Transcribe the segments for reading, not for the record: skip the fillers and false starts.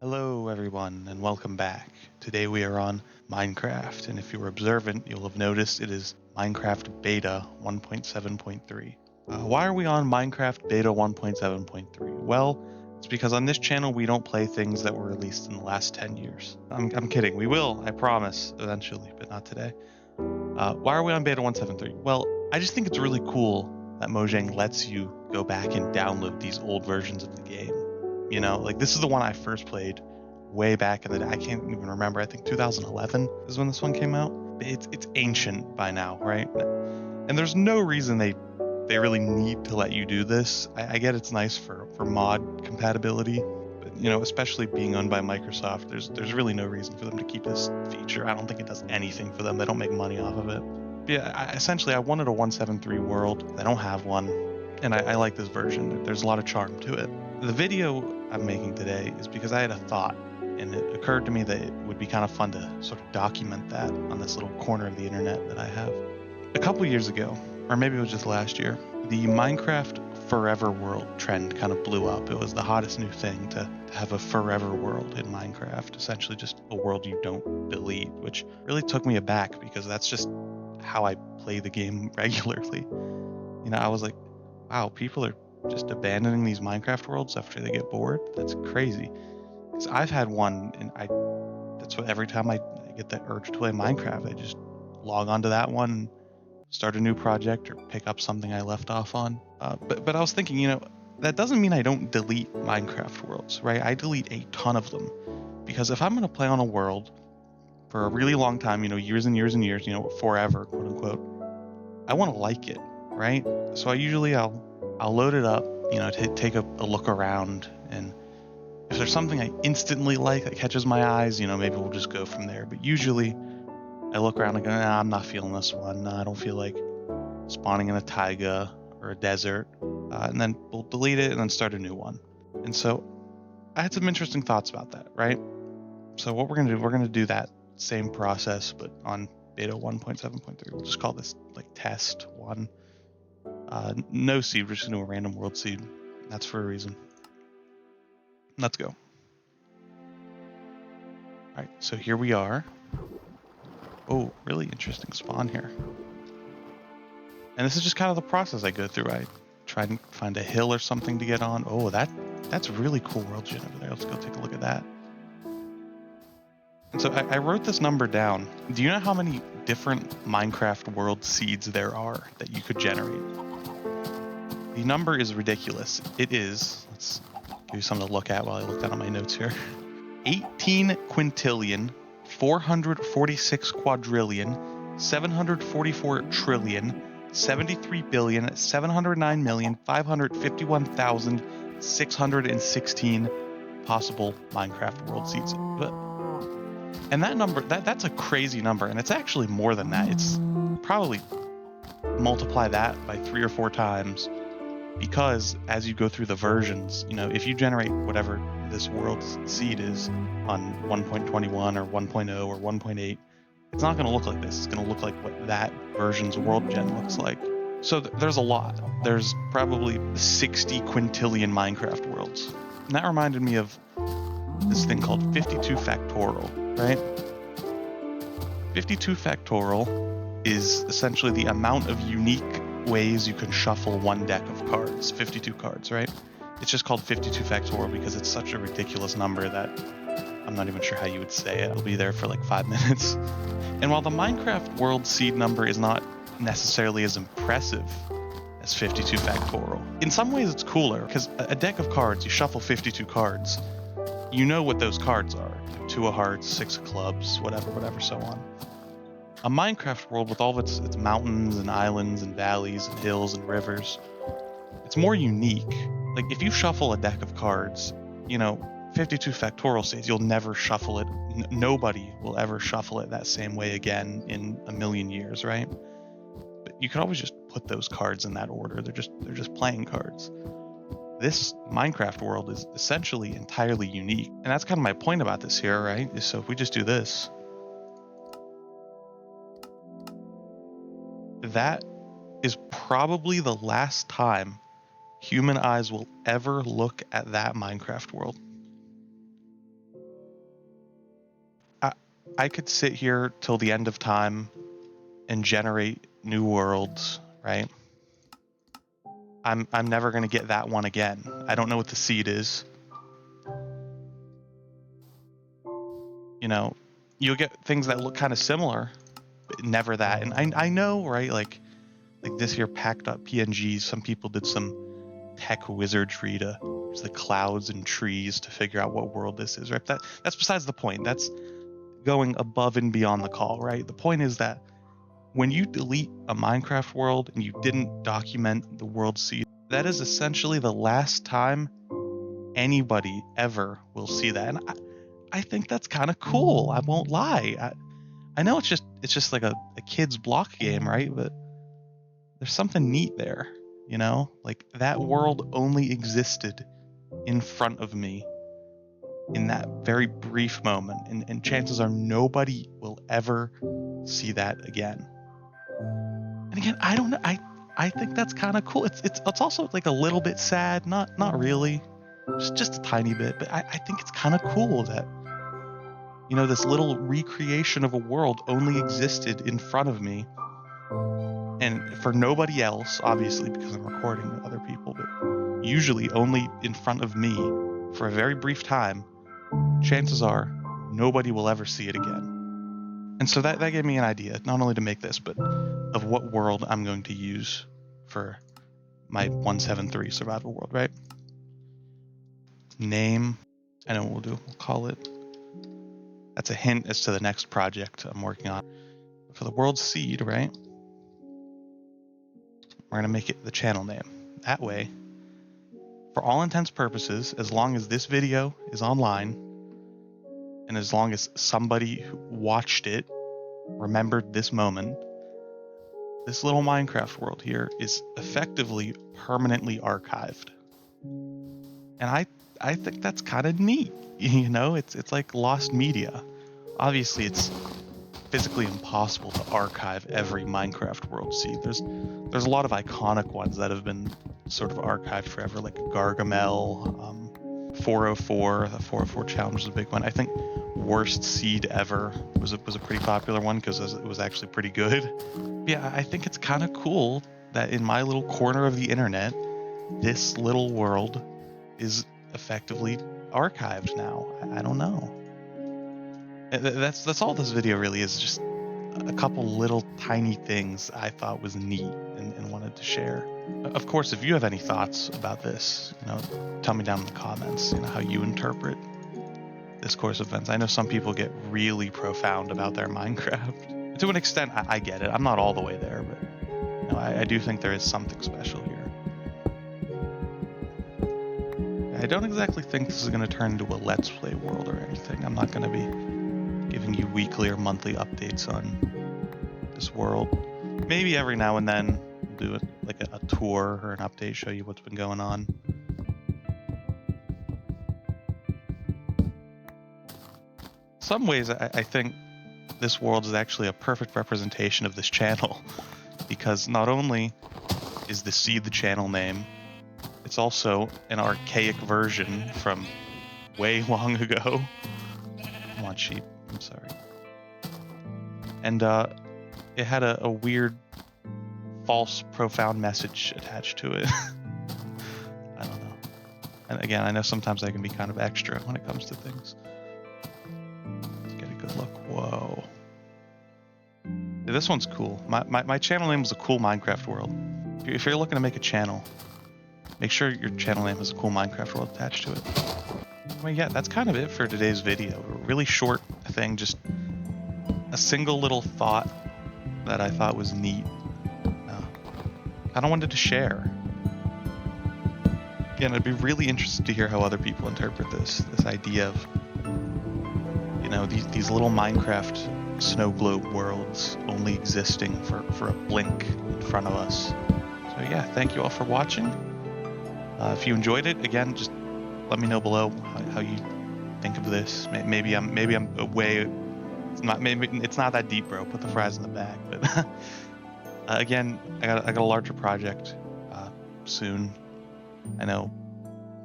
Hello everyone and welcome back. Today we are on Minecraft, and if you were observant, you'll have noticed it is Minecraft Beta 1.7.3. Why are we on Minecraft Beta 1.7.3? Well, it's because on this channel we don't play things that were released in the last 10 years. I'm kidding, we will, I promise, eventually, but not today. Why are we on Beta 1.7.3? Well, I just think it's really cool that Mojang lets you go back and download these old versions of the game. You know, like this is the one I first played way back in the day. I can't even remember. I think 2011 is when this one came out. It's ancient by now, right? And there's no reason they really need to let you do this. I get it's nice for mod compatibility, but you know, especially being owned by Microsoft, there's really no reason for them to keep this feature. I don't think it does anything for them. They don't make money off of it. But yeah, essentially, I wanted a 1.7.3 world. They don't have one, and I like this version. There's a lot of charm to it. The video I'm making today is because I had a thought, and it occurred to me that it would be kind of fun to sort of document that on this little corner of the internet that I have. A couple years ago, or maybe it was just last year, the Minecraft Forever World trend kind of blew up. It was the hottest new thing to have a forever world in Minecraft, essentially just a world you don't delete, which really took me aback because that's just how I play the game regularly. You know, I was like, wow, people are just abandoning these Minecraft worlds after they get bored. That's crazy. Because I've had one, and that's what every time I get that urge to play Minecraft, I just log onto that one, start a new project, or pick up something I left off on. But I was thinking, you know, that doesn't mean I don't delete Minecraft worlds, right? I delete a ton of them. Because if I'm going to play on a world for a really long time, you know, years and years and years, you know, forever, quote unquote, I want to like it, right? So I'll load it up, you know, take a look around, and if there's something I instantly like that catches my eyes, you know, maybe we'll just go from there. But usually I look around and go, nah, I'm not feeling this one. Nah, I don't feel like spawning in a taiga or a desert. And then we'll delete it and then start a new one. And so I had some interesting thoughts about that, right? So what we're going to do that same process, but on beta 1.7.3. We'll just call this like test one. No seed, we're just going to do a random world seed. That's for a reason. Let's go. All right, so here we are. Oh, really interesting spawn here. And this is just kind of the process I go through. I try and find a hill or something to get on. Oh, that's really cool world gen over there. Let's go take a look at that. And so I wrote this number down. Do you know how many different Minecraft world seeds there are that you could generate? The number is ridiculous. It is, let's give you something to look at while I look down on my notes here. 18 quintillion, 446 quadrillion, 744 trillion, 73 billion, 709 million, 551,616 possible Minecraft world seeds. And that number, that's a crazy number, and it's actually more than that. It's probably multiply that by 3 or 4 times, because as you go through the versions, you know, if you generate whatever this world seed is on 1.21 or 1.0 or 1.8, it's not going to look like this. It's going to look like what that version's world gen looks like. So there's a lot. There's probably 60 quintillion Minecraft worlds. And that reminded me of this thing called 52 factorial, right? 52 factorial is essentially the amount of unique ways you can shuffle one deck of cards, 52 cards, right? It's just called 52 factorial because it's such a ridiculous number that I'm not even sure how you would say it. It'll be there for like 5 minutes. And while the Minecraft world seed number is not necessarily as impressive as 52 factorial, in some ways it's cooler, because a deck of cards, you shuffle 52 cards, you know what those cards are. 2 of hearts, 6 of clubs, whatever, so on. A Minecraft world with all of its mountains and islands and valleys and hills and rivers, it's more unique. Like if you shuffle a deck of cards, you know, 52 factorial states, you'll never shuffle it. Nobody will ever shuffle it that same way again in a million years, right? But you can always just put those cards in that order. They're just playing cards. This Minecraft world is essentially entirely unique. And that's kind of my point about this here, right? So if we just do this, that is probably the last time human eyes will ever look at that Minecraft world. I could sit here till the end of time and generate new worlds, right? I'm never going to get that one again. I don't know what the seed is. You know, you'll get things that look kind of similar, but never that. And I know, right? Like this here pack.png, some people did some tech wizardry to use the clouds and trees to figure out what world this is, right? That's besides the point. That's going above and beyond the call, right? The point is that when you delete a Minecraft world and you didn't document the world seed, that is essentially the last time anybody ever will see that. And I think that's kind of cool. I won't lie. I know it's just like a kid's block game, right? But there's something neat there, you know? Like that world only existed in front of me in that very brief moment, and chances are nobody will ever see that again. And again, I don't know. I think that's kind of cool. It's also like a little bit sad, not really, just a tiny bit. But I think it's kind of cool that, you know, this little recreation of a world only existed in front of me, and for nobody else, obviously, because I'm recording with other people, but usually only in front of me for a very brief time. Chances are nobody will ever see it again. And so that gave me an idea, not only to make this, but of what world I'm going to use for my 173 survival world, right? Name, I know what we'll call it. That's a hint as to the next project I'm working on. For the world seed, right? We're gonna make it the channel name. That way, for all intents purposes, as long as this video is online, and as long as somebody who watched it remembered this moment, this little Minecraft world here is effectively permanently archived. And I think that's kind of neat. You know, it's like lost media. Obviously, it's physically impossible to archive every Minecraft world seed. There's a lot of iconic ones that have been sort of archived forever, like Gargamel, 404. The 404 challenge was a big one. I think worst seed ever was a pretty popular one because it was actually pretty good. Yeah, I think it's kind of cool that in my little corner of the internet, this little world is effectively archived now. I don't know. That's all this video really is, just a couple little tiny things I thought was neat and wanted to share. Of course, if you have any thoughts about this, you know, tell me down in the comments, you know, how you interpret this course of events. I know some people get really profound about their Minecraft. To an extent, I get it. I'm not all the way there, but you know, I do think there is something special here. I don't exactly think this is going to turn into a Let's Play world or anything. I'm not going to be giving you weekly or monthly updates on this world. Maybe every now and then we'll do it like a tour or an update, show you what's been going on. In some ways, I think this world is actually a perfect representation of this channel, because not only is the seed the channel name, it's also an archaic version from way long ago. Come on, sheep. I'm sorry. And it had a weird, false, profound message attached to it. I don't know. And again, I know sometimes I can be kind of extra when it comes to things. Let's get a good look. Whoa. Yeah, this one's cool. My channel name was a cool Minecraft world. If you're looking to make a channel, make sure your channel name has a cool Minecraft world attached to it. Well, yeah, that's kind of it for today's video. A really short thing, just a single little thought that I thought was neat. I wanted to share. Again, I'd be really interested to hear how other people interpret this idea of, you know, these little Minecraft snow globe worlds only existing for a blink in front of us. So yeah, thank you all for watching. If you enjoyed it, again, just let me know below how you think of this. Maybe I'm away. It's not that deep, bro. Put the fries in the bag. But again, I got a larger project soon. I know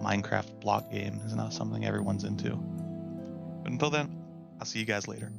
Minecraft block game is not something everyone's into. But until then, I'll see you guys later.